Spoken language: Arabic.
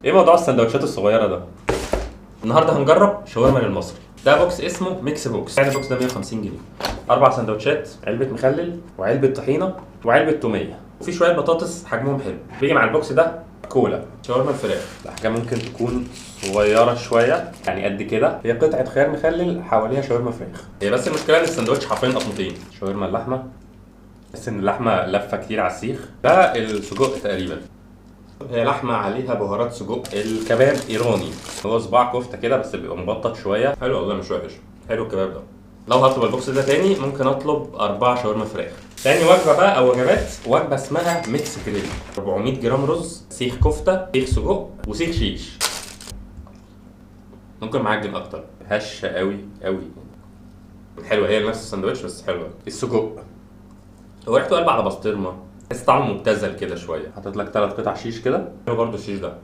ايه موضوع السندوتشات الصغيره ده؟ النهارده هنجرب شاورما المصري. ده بوكس اسمه ميكس بوكس، يعني البوكس ده 150 جنيه. 4 سندوتشات، علبه مخلل وعلبه طحينه وعلبه توميه، وفي شويه بطاطس حجمهم حلو. بيجي مع البوكس ده كولا. شاورما الفراخ الاحجام ممكن تكون صغيره شويه، يعني قد كده. هي قطعه خيار مخلل حواليها شاورما فراخ. هي بس المشكله ان السندوتش حرفيا قطمتين. شاورما اللحمه، بس ان اللحمه لفه كتير على السيخ. ده السجق تقريبا، هي لحمة عليها بهارات سجق. الكباب إيراني، هو صباع كفتة كده بس بيبقى مبطط شوية. حلو والله، مش وحش. حلو الكباب ده. لو هطلب البوكس ده تاني ممكن أطلب 4 شاورما فراخ. تاني وجبة بقى أو وجبات، وجبة اسمها ميكس جريل. 400 جرام رز، سيخ كفتة، سيخ سجق، وسيخ شيش. ممكن معجن أكتر، هشة قوي قوي. حلوة، هي نفس الساندوتش بس حلوة. السجق هو ريحته قلب على بسطرمه، بس طعمه مبتذل كده شويه. حاطط لك 3 قطع شيش كده، حلو برضه الشيش ده.